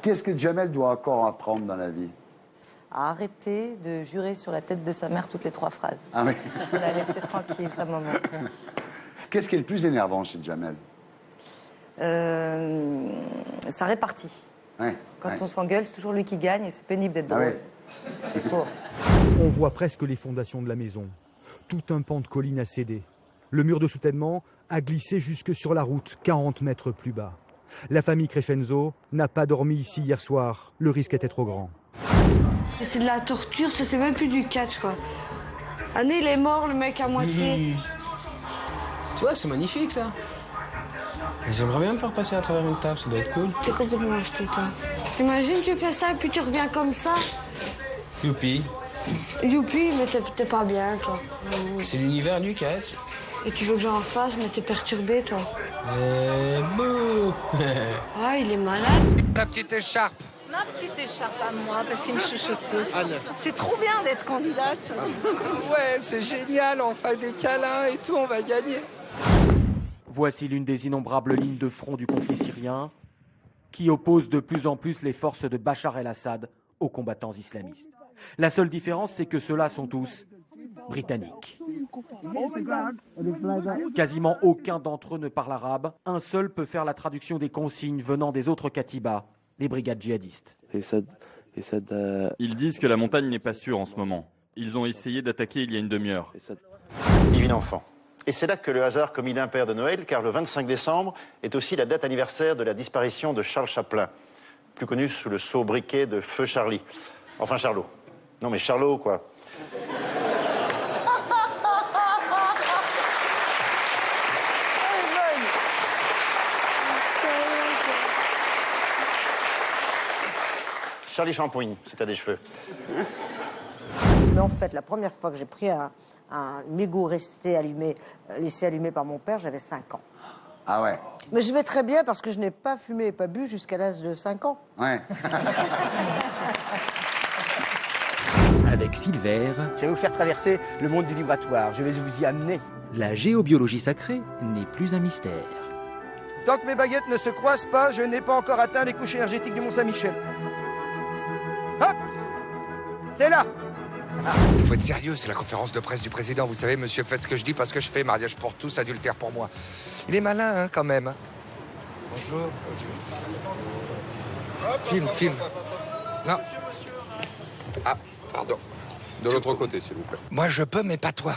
Qu'est-ce que Jamel doit encore apprendre dans la vie? À arrêter de jurer sur la tête de sa mère toutes les 3 phrases. Ah oui. C'est la laisser tranquille, sa maman. Qu'est-ce qui est le plus énervant chez Jamel? Ça répartit. Ouais, Quand ouais. on s'engueule, c'est toujours lui qui gagne et c'est pénible d'être drôle. ouais. C'est court. On voit presque les fondations de la maison. Tout un pan de colline a cédé. Le mur de soutènement a glissé jusque sur la route, 40 mètres plus bas. La famille Crescenzo n'a pas dormi ici hier soir. Le risque était trop grand. C'est de la torture, ça c'est même plus du catch quoi. Anne, il est mort le mec à moitié. Tu vois, c'est magnifique ça. J'aimerais bien me faire passer à travers une table, ça doit être cool. T'es complètement acheté toi. T'imagines tu fais ça et puis tu reviens comme ça. Youpi. Youpi, mais t'es pas bien toi. C'est l'univers du catch. Et tu veux que j'en fasse, mais t'es perturbé toi. Bouh. Ah, il est malade. Ta petite écharpe. Ma petite écharpe à moi, parce qu'il me chuchote tous. C'est trop bien d'être candidate. Ouais, c'est génial, on fait des câlins et tout, on va gagner. Voici l'une des innombrables lignes de front du conflit syrien qui oppose de plus en plus les forces de Bachar el-Assad aux combattants islamistes. La seule différence, c'est que ceux-là sont tous britanniques. Quasiment aucun d'entre eux ne parle arabe. Un seul peut faire la traduction des consignes venant des autres katibas, les brigades djihadistes. Ils disent que la montagne n'est pas sûre en ce moment. Ils ont essayé d'attaquer il y a une demi-heure. Divin enfant. Et c'est là que le hasard commis l'impair de Noël, car le 25 décembre est aussi la date anniversaire de la disparition de Charles Chaplin, plus connu sous le sobriquet de Feu Charlie. Enfin, Charlot. Non, mais Charlot, quoi. Charlie Champouine, si t'as des cheveux. Mais en fait, la première fois que j'ai pris un mégot resté allumé, laissé allumé par mon père, j'avais 5 ans. Ah ouais. Mais je vais très bien parce que je n'ai pas fumé et pas bu jusqu'à l'âge de 5 ans. Ouais. Avec Silver, je vais vous faire traverser le monde du vibratoire. Je vais vous y amener. La géobiologie sacrée n'est plus un mystère. Tant que mes baguettes ne se croisent pas, je n'ai pas encore atteint les couches énergétiques du Mont-Saint-Michel. Hop! C'est là! Il faut être sérieux, c'est la conférence de presse du président. Vous savez, monsieur, faites ce que je dis parce que je fais. Mariage pour tous, adultère pour moi. Il est malin, hein, quand même. Bonjour. Filme. Non. Ah, pardon. De l'autre côté, s'il vous plaît. Moi, je peux, mais pas toi.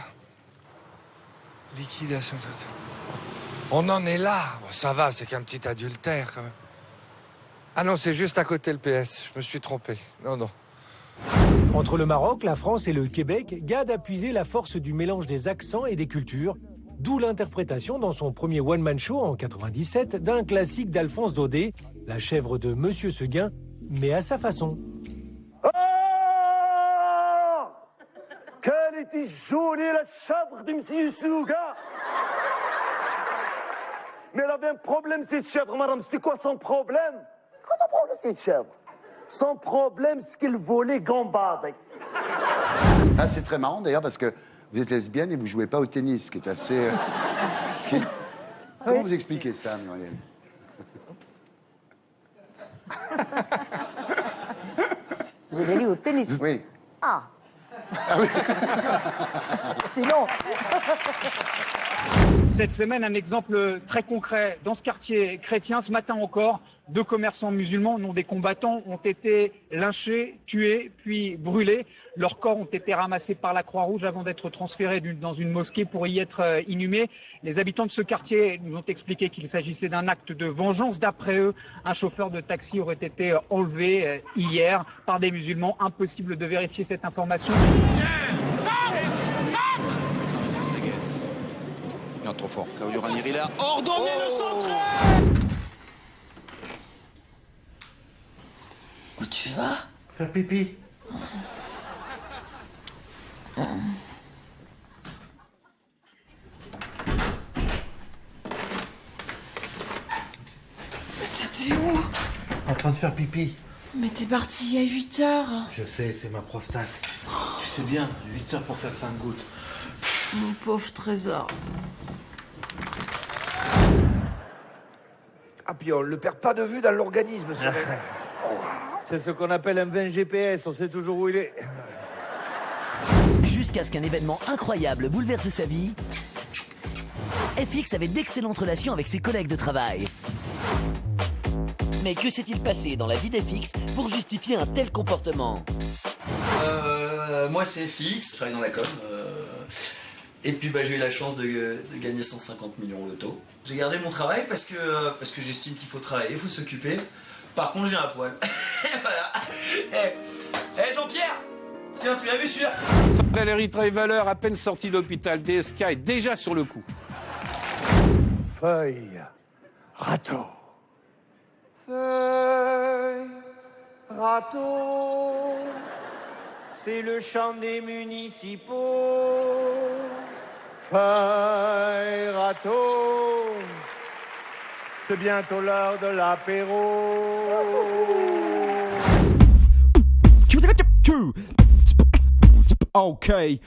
Liquidation. On en est là. Bon, ça va, c'est qu'un petit adultère, quand même. Ah non, c'est juste à côté le PS. Je me suis trompé. Non. Entre le Maroc, la France et le Québec, Gad a puisé la force du mélange des accents et des cultures, d'où l'interprétation dans son premier one-man show en 97 d'un classique d'Alphonse Daudet, La chèvre de Monsieur Seguin, mais à sa façon. كانت تجوني للشبغ de Monsieur Seguin. Mais elle avait un problème, cette chèvre, madame. C'était quoi son problème? C'est quoi son problème, cette chèvre? Son problème, c'est qu'il volait gambade. Ah, c'est très marrant d'ailleurs parce que vous êtes lesbienne et vous jouez pas au tennis, ce qui est assez. Comment vous expliquez ça, Muriel? Vous avez dit au tennis? Oui. Ah. Sinon. Cette semaine, un exemple très concret. Dans ce quartier chrétien, ce matin encore, 2 commerçants musulmans, non des combattants, ont été lynchés, tués, puis brûlés. Leurs corps ont été ramassés par la Croix-Rouge avant d'être transférés dans une mosquée pour y être inhumés. Les habitants de ce quartier nous ont expliqué qu'il s'agissait d'un acte de vengeance. D'après eux, un chauffeur de taxi aurait été enlevé hier par des musulmans. Impossible de vérifier cette information. Non, trop fort. Claudio Ranieri là. Ordonnez le centre. Où tu vas? Faire pipi. Mais t'étais où? En train de faire pipi. Mais t'es parti il y a 8 heures. Je sais, c'est ma prostate. Tu sais bien, 8 heures pour faire 5 gouttes. Mon pauvre trésor. Ah, puis on le perd pas de vue dans l'organisme, ce mec. C'est ce qu'on appelle un 20 GPS, on sait toujours où il est. Jusqu'à ce qu'un événement incroyable bouleverse sa vie, FX avait d'excellentes relations avec ses collègues de travail. Mais que s'est-il passé dans la vie d'FX pour justifier un tel comportement? Moi c'est FX, je travaille dans la com. Et puis j'ai eu la chance de gagner 150 millions au loto. J'ai gardé mon travail parce que j'estime qu'il faut travailler, il faut s'occuper. Par contre j'ai un poil. Voilà. Jean-Pierre, tiens, tu l'as vu celui-là? Valérie Trierweiler, à peine sortie d'hôpital, DSK est déjà sur le coup. Feuille, râteau. Feuille, râteau, c'est le chant des municipaux. Feuille, râteau, c'est bientôt l'heure de l'apéro. Okay.